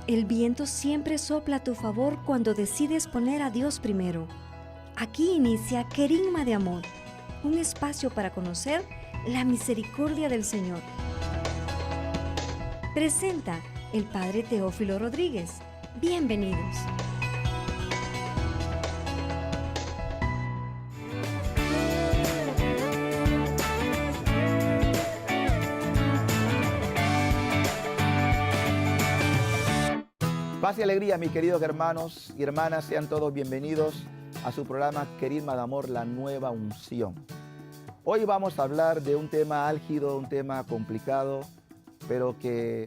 El viento siempre sopla a tu favor cuando decides poner a Dios primero. Aquí inicia Querigma de Amor, un espacio para conocer la misericordia del Señor. Presenta el Padre Teófilo Rodríguez. Bienvenidos. Paz y alegría, mis queridos hermanos y hermanas, sean todos bienvenidos a su programa Querigma de Amor, la nueva unción. Hoy vamos a hablar de un tema álgido, un tema complicado, pero que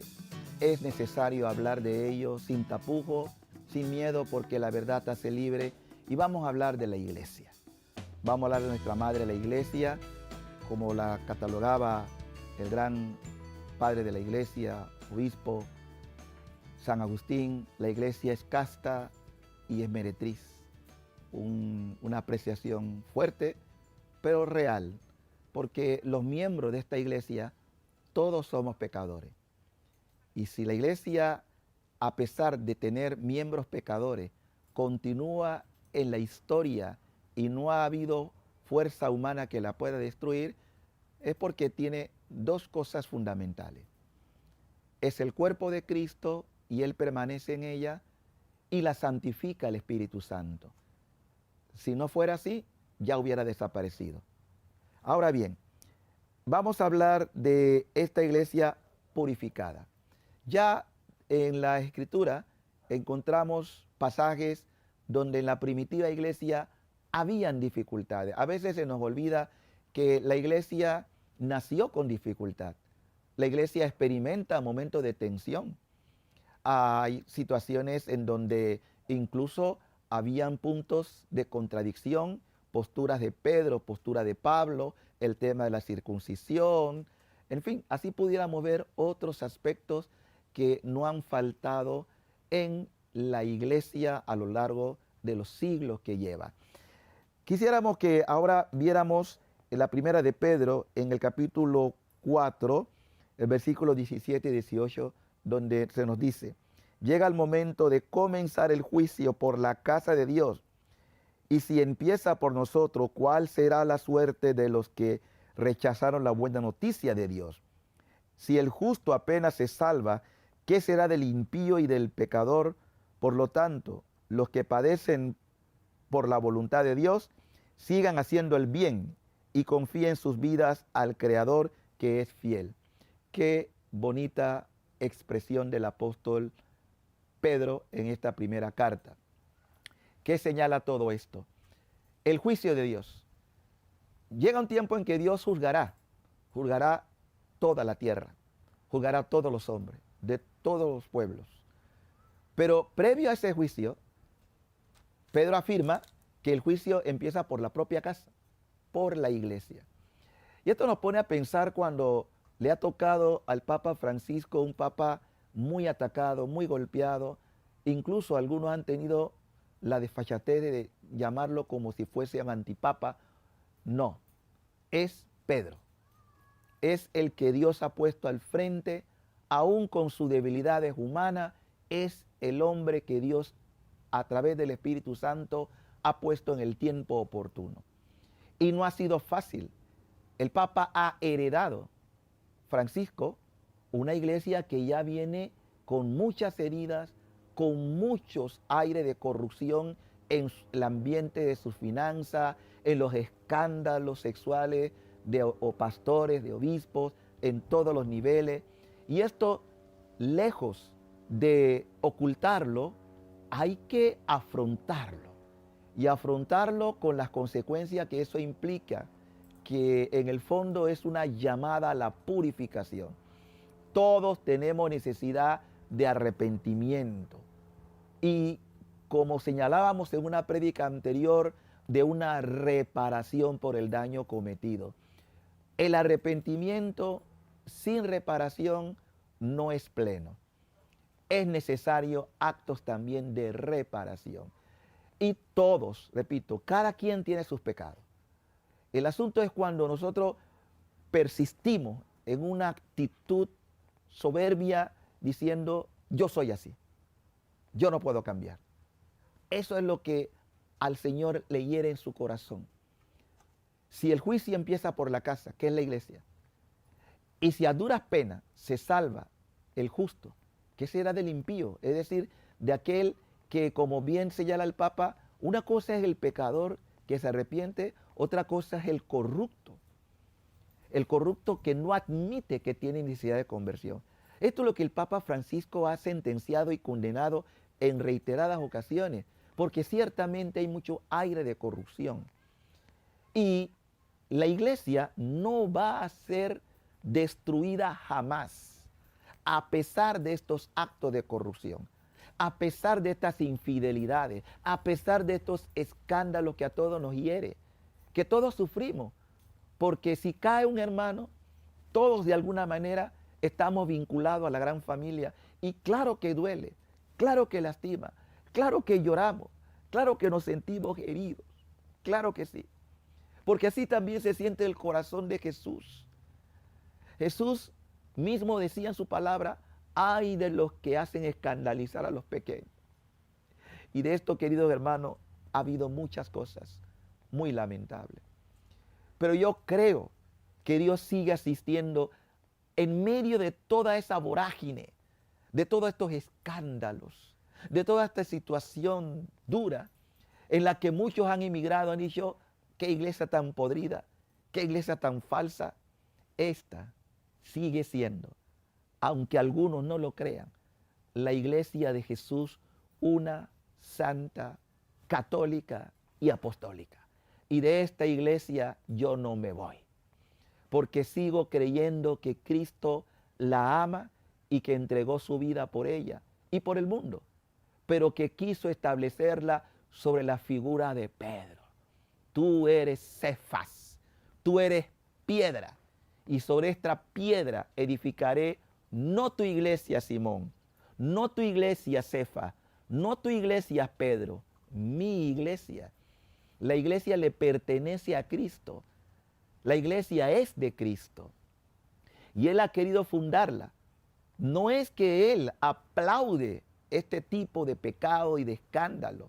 es necesario hablar de ello sin tapujo, sin miedo, porque la verdad te hace libre. Y vamos a hablar de la iglesia. Vamos a hablar de nuestra madre, la iglesia, como la catalogaba el gran padre de la iglesia, obispo San Agustín. La iglesia es casta y es meretriz. Una apreciación fuerte, pero real, porque los miembros de esta iglesia, todos somos pecadores. Y si la iglesia, a pesar de tener miembros pecadores, continúa en la historia y no ha habido fuerza humana que la pueda destruir, es porque tiene dos cosas fundamentales. Es el cuerpo de Cristo y Él permanece en ella, y la santifica el Espíritu Santo. Si no fuera así, ya hubiera desaparecido. Ahora bien, vamos a hablar de esta iglesia purificada. Ya en la Escritura encontramos pasajes donde en la primitiva iglesia habían dificultades. A veces se nos olvida que la iglesia nació con dificultad. La iglesia experimenta momentos de tensión. Hay situaciones en donde incluso habían puntos de contradicción, posturas de Pedro, postura de Pablo, el tema de la circuncisión. En fin, así pudiéramos ver otros aspectos que no han faltado en la iglesia a lo largo de los siglos que lleva. Quisiéramos que ahora viéramos en la primera de Pedro, en el capítulo 4, el versículo 17 y 18, donde se nos dice: llega el momento de comenzar el juicio por la casa de Dios. Y si empieza por nosotros, ¿cuál será la suerte de los que rechazaron la buena noticia de Dios? Si el justo apenas se salva, ¿qué será del impío y del pecador? Por lo tanto, los que padecen por la voluntad de Dios, sigan haciendo el bien y confíen sus vidas al Creador, que es fiel. Qué bonita expresión del apóstol Pedro en esta primera carta. ¿Qué señala todo esto? El juicio de Dios. Llega un tiempo en que Dios juzgará toda la tierra, juzgará a todos los hombres, de todos los pueblos. Pero previo a ese juicio, Pedro afirma que el juicio empieza por la propia casa, por la iglesia. Y esto nos pone a pensar cuando le ha tocado al Papa Francisco, un papa muy atacado, muy golpeado. Incluso algunos han tenido la desfachatez de llamarlo como si fuese un antipapa. No, es Pedro. Es el que Dios ha puesto al frente, aún con sus debilidades humanas. Es el hombre que Dios, a través del Espíritu Santo, ha puesto en el tiempo oportuno. Y no ha sido fácil. El Papa ha heredado, Francisco, una iglesia que ya viene con muchas heridas, con muchos aires de corrupción en el ambiente de sus finanzas, en los escándalos sexuales de pastores, de obispos, en todos los niveles. Y esto, lejos de ocultarlo, hay que afrontarlo. Y afrontarlo con las consecuencias que eso implica, que en el fondo es una llamada a la purificación. Todos tenemos necesidad de arrepentimiento. Y como señalábamos en una prédica anterior, de una reparación por el daño cometido. El arrepentimiento sin reparación no es pleno. Es necesario actos también de reparación. Y todos, repito, cada quien tiene sus pecados. El asunto es cuando nosotros persistimos en una actitud soberbia diciendo: yo soy así, yo no puedo cambiar. Eso es lo que al Señor le hiere en su corazón. Si el juicio empieza por la casa, que es la iglesia, y si a duras penas se salva el justo, que será del impío, es decir, de aquel que, como bien señala el Papa, una cosa es el pecador que se arrepiente, otra cosa es el corrupto que no admite que tiene necesidad de conversión. Esto es lo que el Papa Francisco ha sentenciado y condenado en reiteradas ocasiones, porque ciertamente hay mucho aire de corrupción. Y la iglesia no va a ser destruida jamás, a pesar de estos actos de corrupción, a pesar de estas infidelidades, a pesar de estos escándalos que a todos nos hiere, que todos sufrimos, porque si cae un hermano, todos de alguna manera estamos vinculados a la gran familia, y claro que duele, claro que lastima, claro que lloramos, claro que nos sentimos heridos, claro que sí, porque así también se siente el corazón de Jesús. Jesús mismo decía en su palabra, ay de los que hacen escandalizar a los pequeños. Y de esto, queridos hermanos, ha habido muchas cosas muy lamentables. Pero yo creo que Dios sigue asistiendo en medio de toda esa vorágine, de todos estos escándalos, de toda esta situación dura en la que muchos han emigrado, han dicho, qué iglesia tan podrida, qué iglesia tan falsa. Esta sigue siendo, aunque algunos no lo crean, la iglesia de Jesús, una santa, católica y apostólica. Y de esta iglesia yo no me voy, porque sigo creyendo que Cristo la ama y que entregó su vida por ella y por el mundo, pero que quiso establecerla sobre la figura de Pedro. Tú eres Cefas, tú eres piedra, y sobre esta piedra edificaré no tu iglesia, Simón, no tu iglesia, Cefas, no tu iglesia, Pedro, mi iglesia. La iglesia le pertenece a Cristo. La iglesia es de Cristo. Y Él ha querido fundarla. No es que Él aplaude este tipo de pecado y de escándalo.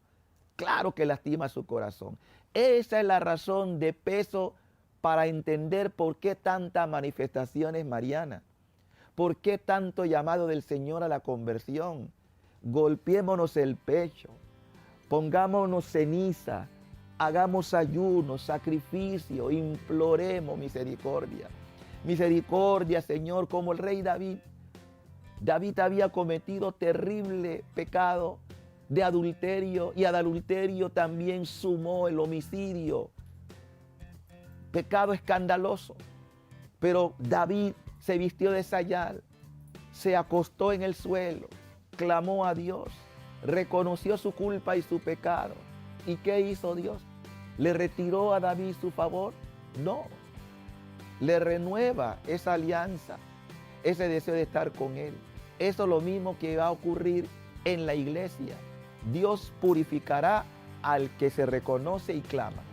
Claro que lastima su corazón. Esa es la razón de peso para entender por qué tantas manifestaciones marianas. ¿Por qué tanto llamado del Señor a la conversión? Golpeémonos el pecho, pongámonos ceniza, hagamos ayuno, sacrificio, imploremos misericordia. Misericordia, Señor, como el rey David. David había cometido terrible pecado de adulterio, y al adulterio también sumó el homicidio. Pecado escandaloso. Pero David se vistió de sayal, se acostó en el suelo, clamó a Dios, reconoció su culpa y su pecado. ¿Y qué hizo Dios? ¿Le retiró a David su favor? No. Le renueva esa alianza, ese deseo de estar con Él. Eso es lo mismo que va a ocurrir en la iglesia. Dios purificará al que se reconoce y clama,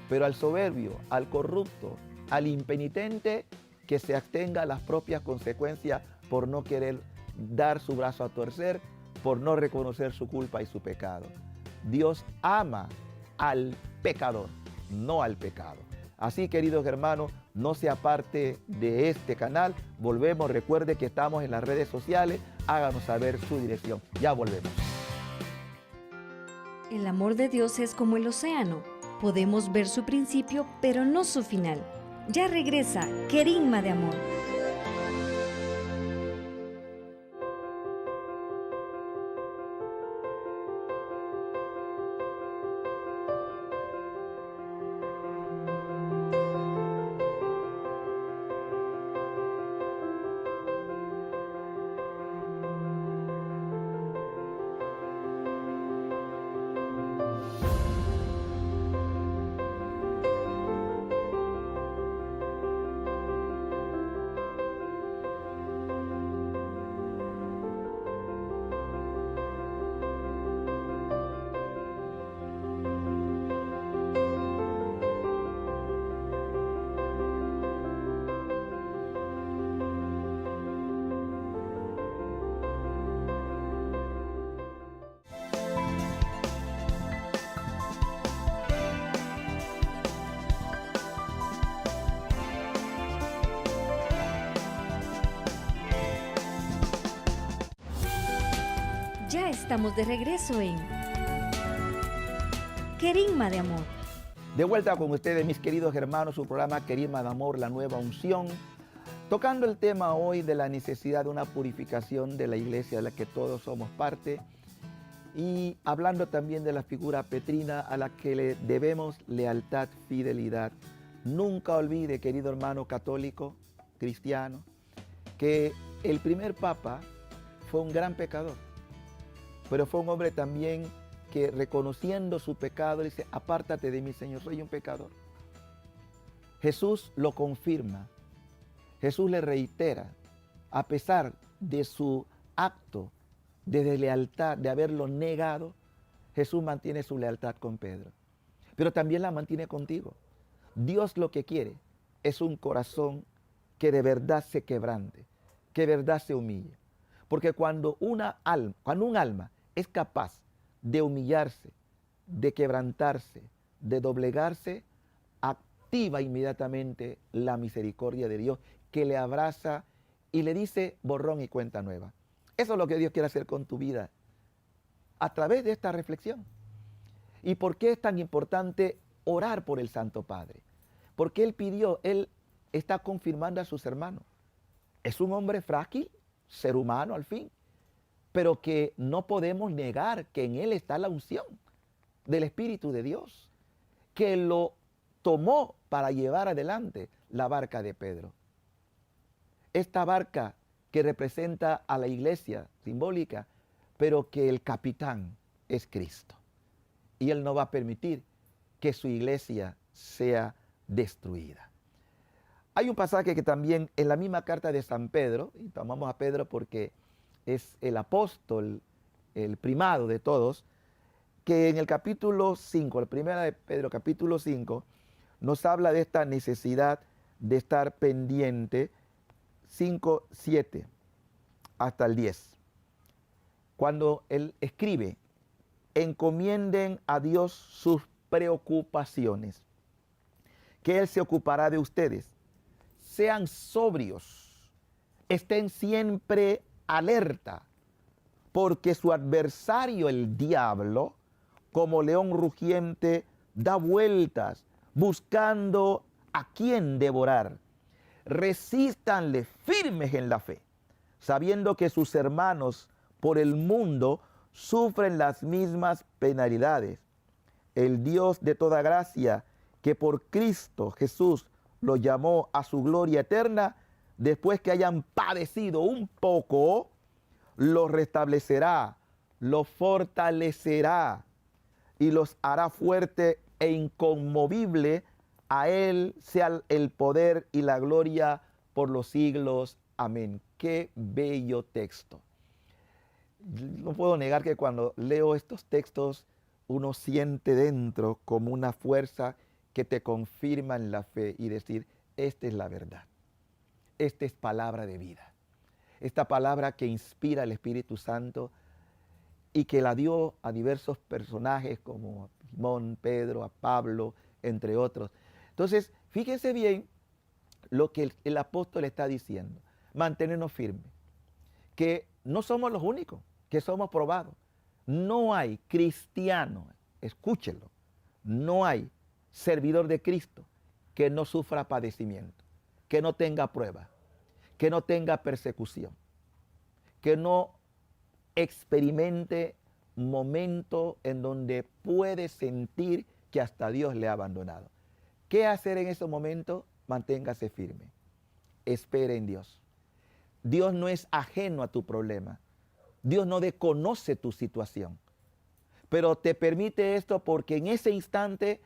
pero al soberbio, al corrupto, al impenitente, que se abstenga a las propias consecuencias por no querer dar su brazo a torcer, por no reconocer su culpa y su pecado. Dios ama al pecador, no al pecado. Así, queridos hermanos, no se aparte de este canal. Volvemos, recuerde que estamos en las redes sociales. Háganos saber su dirección. Ya volvemos. El amor de Dios es como el océano. Podemos ver su principio, pero no su final. Ya regresa Querigma de Amor. estamos de regreso en Querigma de Amor. De vuelta con ustedes, mis queridos hermanos, su programa Querigma de Amor, la nueva unción, tocando el tema hoy de la necesidad de una purificación de la iglesia de la que todos somos parte y hablando también de la figura petrina a la que le debemos lealtad, fidelidad. Nunca olvide, querido hermano católico, cristiano, que el primer papa fue un gran pecador, pero fue un hombre también que reconociendo su pecado dice, apártate de mí, Señor, soy un pecador. Jesús lo confirma, Jesús le reitera, a pesar de su acto de deslealtad, de haberlo negado, Jesús mantiene su lealtad con Pedro, pero también la mantiene contigo. Dios lo que quiere es un corazón que de verdad se quebrante, que de verdad se humille. Porque cuando un alma es capaz de humillarse, de quebrantarse, de doblegarse, activa inmediatamente la misericordia de Dios que le abraza y le dice borrón y cuenta nueva. Eso es lo que Dios quiere hacer con tu vida a través de esta reflexión. ¿Y por qué es tan importante orar por el Santo Padre? Porque Él está confirmando a sus hermanos. Es un hombre frágil, ser humano al fin, pero que no podemos negar que en Él está la unción del Espíritu de Dios, que lo tomó para llevar adelante la barca de Pedro. Esta barca que representa a la iglesia simbólica, pero que el capitán es Cristo. Y Él no va a permitir que su iglesia sea destruida. Hay un pasaje que también en la misma carta de San Pedro, y tomamos a Pedro porque es el apóstol, el primado de todos, que en el capítulo 5, la primera de Pedro, capítulo 5, nos habla de esta necesidad de estar pendiente, 5, 7, hasta el 10. Cuando él escribe, encomienden a Dios sus preocupaciones, que Él se ocupará de ustedes. Sean sobrios, estén siempre alerta, porque su adversario, el diablo, como león rugiente, da vueltas, buscando a quien devorar. Resístanle firmes en la fe, sabiendo que sus hermanos por el mundo sufren las mismas penalidades. El Dios de toda gracia, que por Cristo Jesús los llamó a su gloria eterna, después que hayan padecido un poco, los restablecerá, los fortalecerá y los hará fuerte e inconmovible. A Él sea el poder y la gloria por los siglos. Amén. Qué bello texto. No puedo negar que cuando leo estos textos uno siente dentro como una fuerza que te confirma en la fe y decir, esta es la verdad. Esta es palabra de vida. Esta palabra que inspira el Espíritu Santo y que la dio a diversos personajes como a Simón, Pedro, a Pablo, entre otros. Entonces, fíjense bien lo que el apóstol está diciendo. Mantenernos firmes. Que no somos los únicos que somos probados. No hay cristiano, escúchelo, no hay servidor de Cristo que no sufra padecimiento, que no tenga prueba, que no tenga persecución, que no experimente momentos en donde puede sentir que hasta Dios le ha abandonado. ¿Qué hacer en esos momentos? Manténgase firme. Espere en Dios. Dios no es ajeno a tu problema. Dios no desconoce tu situación. Pero te permite esto porque en ese instante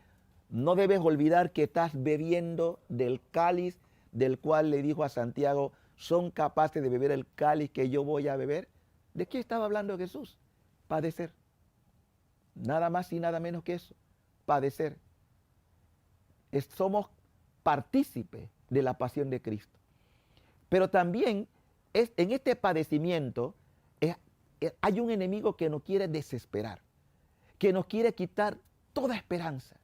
no debes olvidar que estás bebiendo del cáliz del cual le dijo a Santiago, ¿son capaces de beber el cáliz que yo voy a beber? ¿De qué estaba hablando Jesús? Padecer. Nada más y nada menos que eso. Padecer. Somos partícipes de la pasión de Cristo. Pero también en este padecimiento hay un enemigo que nos quiere desesperar, que nos quiere quitar toda esperanza,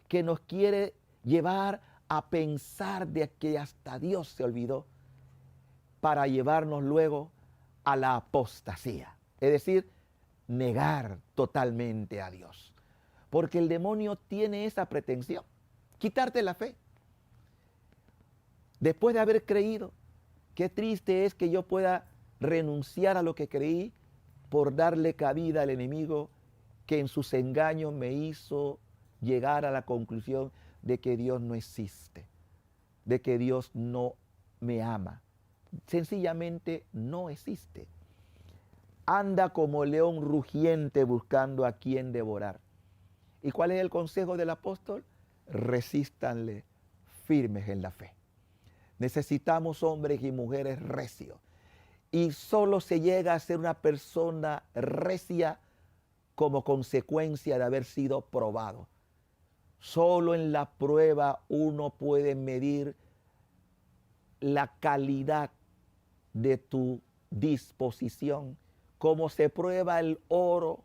que nos quiere llevar a pensar de que hasta Dios se olvidó para llevarnos luego a la apostasía. Es decir, negar totalmente a Dios. Porque el demonio tiene esa pretensión, quitarte la fe. Después de haber creído, qué triste es que yo pueda renunciar a lo que creí por darle cabida al enemigo que en sus engaños me hizo llegar a la conclusión de que Dios no existe, de que Dios no me ama. Sencillamente no existe. Anda como león rugiente buscando a quien devorar. ¿Y cuál es el consejo del apóstol? Resístanle firmes en la fe. Necesitamos hombres y mujeres recios. Y solo se llega a ser una persona recia como consecuencia de haber sido probado. Solo en la prueba uno puede medir la calidad de tu disposición. Como se prueba el oro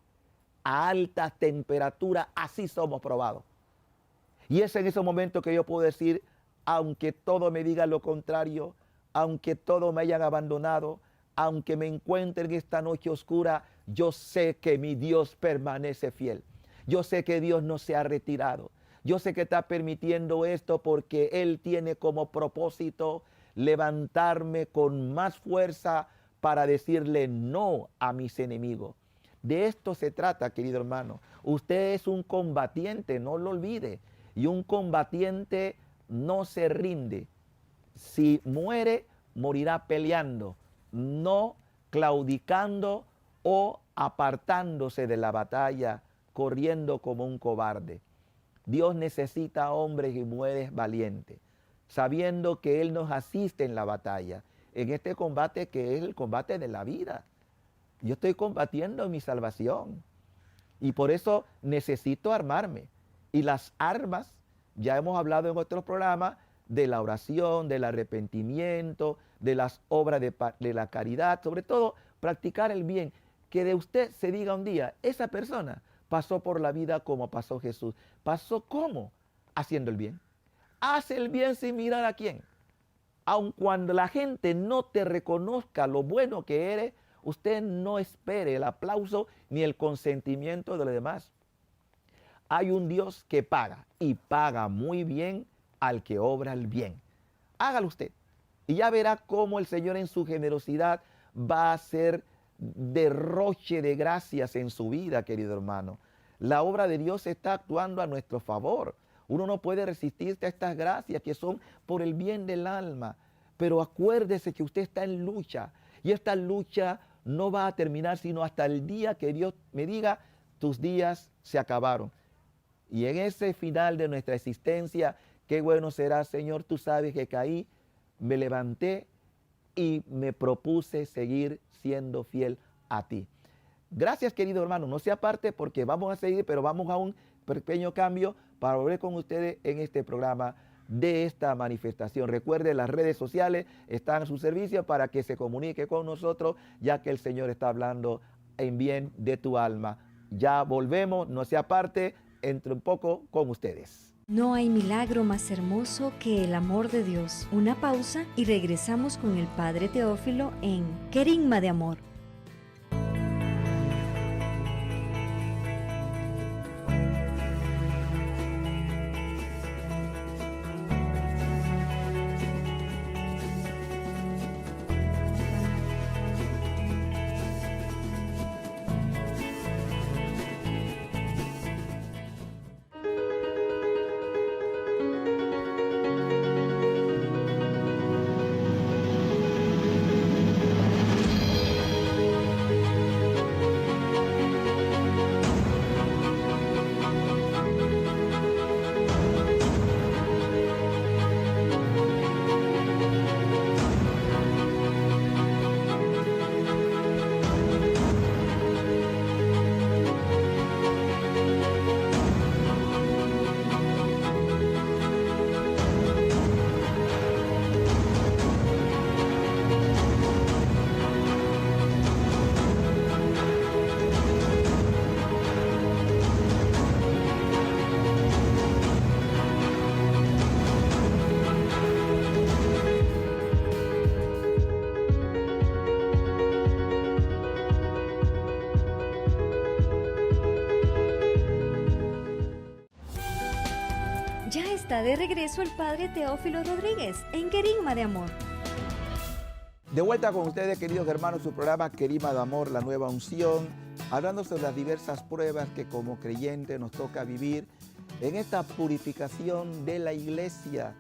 a alta temperatura, así somos probados. Y es en ese momento que yo puedo decir, aunque todo me diga lo contrario, aunque todo me hayan abandonado, aunque me encuentre en esta noche oscura, yo sé que mi Dios permanece fiel. Yo sé que Dios no se ha retirado. Yo sé que está permitiendo esto porque Él tiene como propósito levantarme con más fuerza para decirle no a mis enemigos. De esto se trata, querido hermano. Usted es un combatiente, no lo olvide. Y un combatiente no se rinde. Si muere, morirá peleando, no claudicando o apartándose de la batalla, corriendo como un cobarde. Dios necesita hombres y mujeres valientes, sabiendo que Él nos asiste en la batalla, en este combate que es el combate de la vida. Yo estoy combatiendo mi salvación y por eso necesito armarme. Y las armas, ya hemos hablado en otros programas, de la oración, del arrepentimiento, de las obras de la caridad, sobre todo practicar el bien. Que de usted se diga un día, esa persona pasó por la vida como pasó Jesús. ¿Pasó cómo? Haciendo el bien. Hace el bien sin mirar a quién. Aun cuando la gente no te reconozca lo bueno que eres, usted no espere el aplauso ni el consentimiento de los demás. Hay un Dios que paga y paga muy bien al que obra el bien. Hágalo usted y ya verá cómo el Señor en su generosidad va a hacer derroche de gracias en su vida, querido hermano. La obra de Dios está actuando a nuestro favor. Uno no puede resistirse a estas gracias que son por el bien del alma. Pero acuérdese que usted está en lucha y esta lucha no va a terminar sino hasta el día que Dios me diga, tus días se acabaron. Y en ese final de nuestra existencia, qué bueno será, Señor, tú sabes que caí, me levanté y me propuse seguir siendo fiel a ti. Gracias, querido hermano. No se aparte porque vamos a seguir, pero vamos a un pequeño cambio para volver con ustedes en este programa de esta manifestación. Recuerde, las redes sociales están a su servicio para que se comunique con nosotros, ya que el Señor está hablando en bien de tu alma. Ya volvemos, no se aparte, entre un poco con ustedes. No hay milagro más hermoso que el amor de Dios. Una pausa y regresamos con el Padre Teófilo en Querigma de Amor. está de regreso el Padre Teófilo Rodríguez en Querigma de Amor. De vuelta con ustedes, queridos hermanos, su programa Querigma de Amor, la nueva unción, hablando sobre las diversas pruebas que como creyentes nos toca vivir en esta purificación de la iglesia,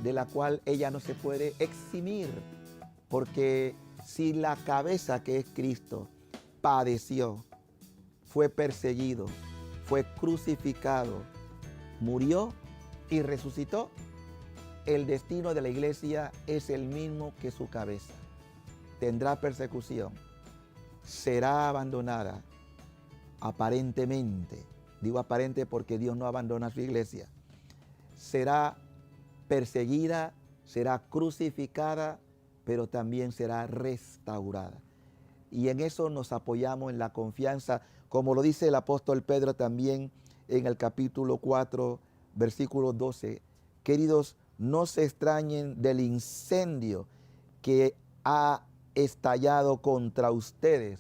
de la cual ella no se puede eximir, porque si la cabeza que es Cristo padeció, fue perseguido, fue crucificado, murió y resucitó, el destino de la iglesia es el mismo que su cabeza. Tendrá persecución, será abandonada, aparentemente, digo aparente porque Dios no abandona a su iglesia, será perseguida, será crucificada, pero también será restaurada. Y en eso nos apoyamos en la confianza, como lo dice el apóstol Pedro también en el capítulo 4, versículo 12. Queridos, no se extrañen del incendio que ha estallado contra ustedes,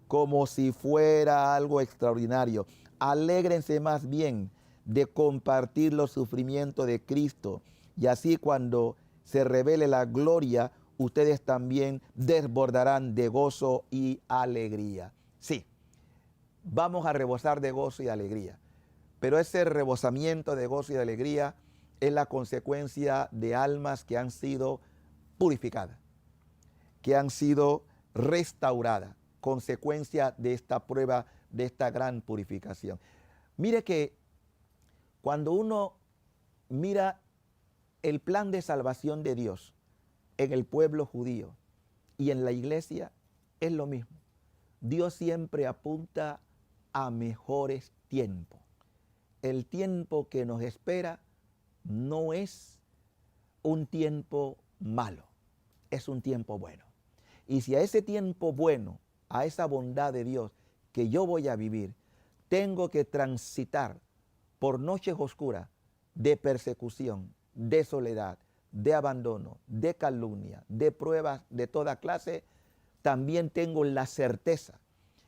como si fuera algo extraordinario. Alégrense más bien de compartir los sufrimientos de Cristo, y así cuando se revele la gloria, ustedes también desbordarán de gozo y alegría. Sí, vamos a rebosar de gozo y alegría, pero ese rebosamiento de gozo y de alegría es la consecuencia de almas que han sido purificadas, que han sido restauradas, consecuencia de esta prueba, de esta gran purificación. Mire que cuando uno mira el plan de salvación de Dios en el pueblo judío y en la iglesia, es lo mismo. Dios siempre apunta a mejores tiempos. El tiempo que nos espera no es un tiempo malo, es un tiempo bueno. Y si a ese tiempo bueno, a esa bondad de Dios que yo voy a vivir, tengo que transitar por noches oscuras de persecución, de soledad, de abandono, de calumnia, de pruebas de toda clase, también tengo la certeza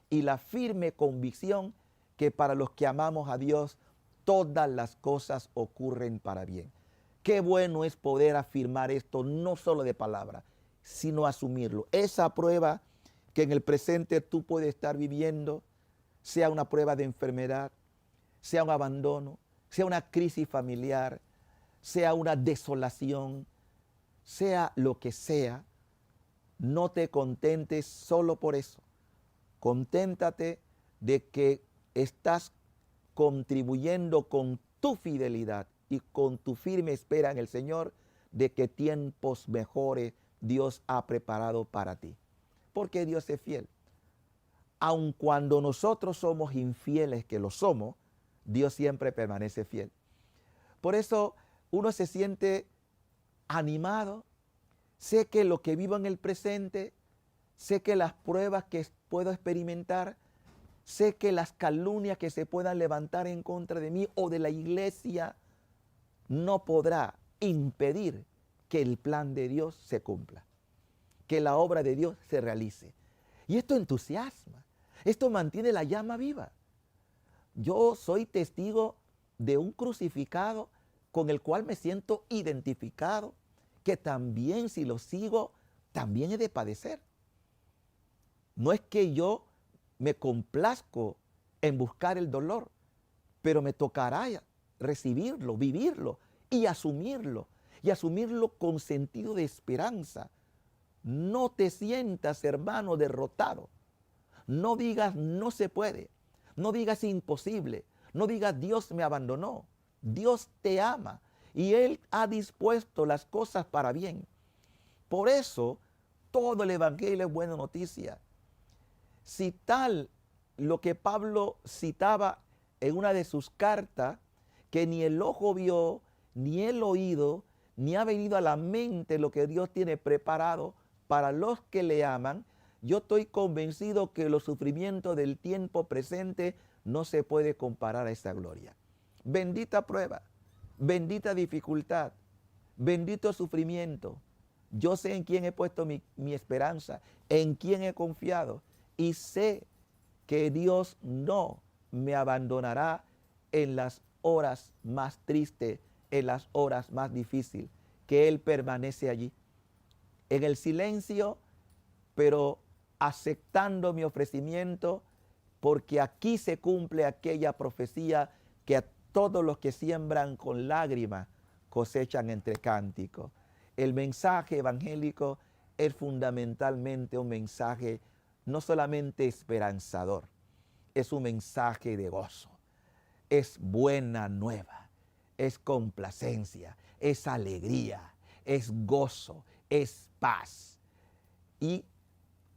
y la firme convicción que para los que amamos a Dios, todas las cosas ocurren para bien. Qué bueno es poder afirmar esto, no solo de palabra, sino asumirlo. Esa prueba que en el presente tú puedes estar viviendo, sea una prueba de enfermedad, sea un abandono, sea una crisis familiar, sea una desolación, sea lo que sea, no te contentes solo por eso. Conténtate de que estás contribuyendo con tu fidelidad y con tu firme espera en el Señor de que tiempos mejores Dios ha preparado para ti. Porque Dios es fiel. Aun cuando nosotros somos infieles, que lo somos, Dios siempre permanece fiel. Por eso uno se siente animado. Sé que lo que vivo en el presente, sé que las pruebas que puedo experimentar, sé que las calumnias que se puedan levantar en contra de mí o de la iglesia no podrá impedir que el plan de Dios se cumpla, que la obra de Dios se realice. Y esto entusiasma, esto mantiene la llama viva. Yo soy testigo de un crucificado con el cual me siento identificado, que también si lo sigo, también he de padecer. No es que yo me complazco en buscar el dolor, pero me tocará recibirlo, vivirlo y asumirlo con sentido de esperanza. No te sientas, hermano, derrotado. No digas no se puede, no digas imposible, no digas Dios me abandonó. Dios te ama y Él ha dispuesto las cosas para bien. Por eso todo el evangelio es buena noticia. Si tal lo que Pablo citaba en una de sus cartas, que ni el ojo vio, ni el oído, ni ha venido a la mente lo que Dios tiene preparado para los que le aman, yo estoy convencido que los sufrimientos del tiempo presente no se puede comparar a esa gloria. Bendita prueba, bendita dificultad, bendito sufrimiento. Yo sé en quién he puesto mi esperanza, en quién he confiado y sé que Dios no me abandonará en las horas más tristes en las horas más difíciles, que Él permanece allí, en el silencio, pero aceptando mi ofrecimiento, porque aquí se cumple aquella profecía que a todos los que siembran con lágrimas cosechan entre cánticos. El mensaje evangélico es fundamentalmente un mensaje no solamente esperanzador, es un mensaje de gozo, es buena nueva, es complacencia, es alegría, es gozo, es paz. Y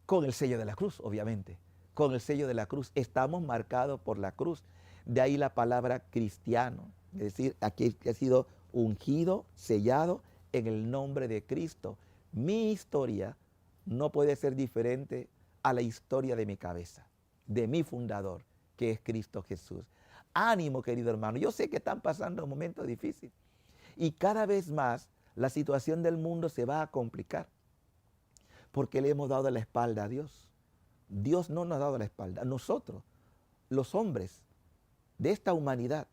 con el sello de la cruz, obviamente, con el sello de la cruz, estamos marcados por la cruz. De ahí la palabra cristiano, es decir, aquí ha sido ungido, sellado en el nombre de Cristo. Mi historia no puede ser diferente a la historia de mi cabeza, de mi fundador, que es Cristo Jesús. Ánimo, querido hermano. Yo sé que están pasando un momento difícil y cada vez más la situación del mundo se va a complicar porque le hemos dado la espalda a Dios. Dios no nos ha dado la espalda. Nosotros, los hombres de esta humanidad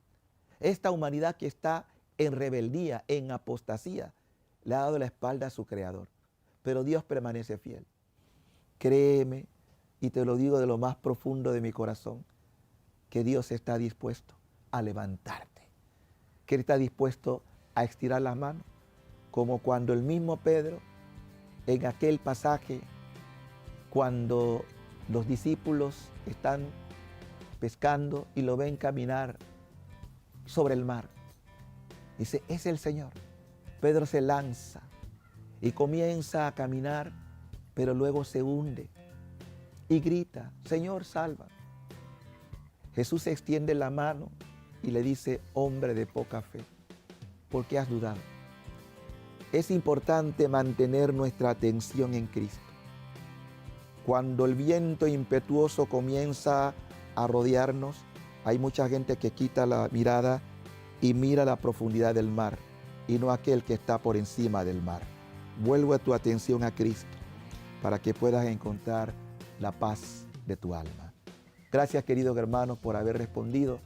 que está en rebeldía, en apostasía, le ha dado la espalda a su Creador. Pero Dios permanece fiel. Créeme, y te lo digo de lo más profundo de mi corazón, que Dios está dispuesto a levantarte, que Él está dispuesto a estirar las manos, como cuando el mismo Pedro, en aquel pasaje, cuando los discípulos están pescando y lo ven caminar sobre el mar. Dice, es el Señor. Pedro se lanza y comienza a caminar, pero luego se hunde y grita, Señor, salva. Jesús extiende la mano y le dice, hombre de poca fe, ¿por qué has dudado? Es importante mantener nuestra atención en Cristo. Cuando el viento impetuoso comienza a rodearnos, hay mucha gente que quita la mirada y mira la profundidad del mar y no aquel que está por encima del mar. Vuelve tu atención a Cristo para que puedas encontrar la paz de tu alma. Gracias, queridos hermanos, por haber respondido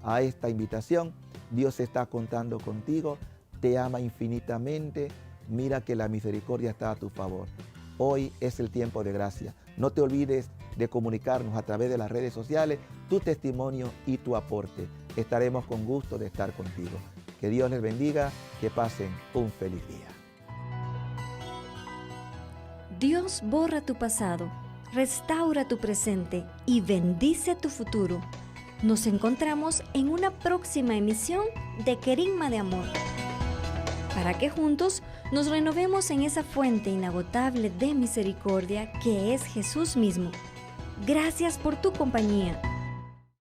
a esta invitación. Dios está contando contigo, te ama infinitamente. Mira que la misericordia está a tu favor. Hoy es el tiempo de gracia. No te olvides de comunicarnos a través de las redes sociales tu testimonio y tu aporte. Estaremos con gusto de estar contigo. Que Dios les bendiga, que pasen un feliz día. Dios borra tu pasado, restaura tu presente y bendice tu futuro. Nos encontramos en una próxima emisión de Querigma de Amor, para que juntos nos renovemos en esa fuente inagotable de misericordia que es Jesús mismo. Gracias por tu compañía.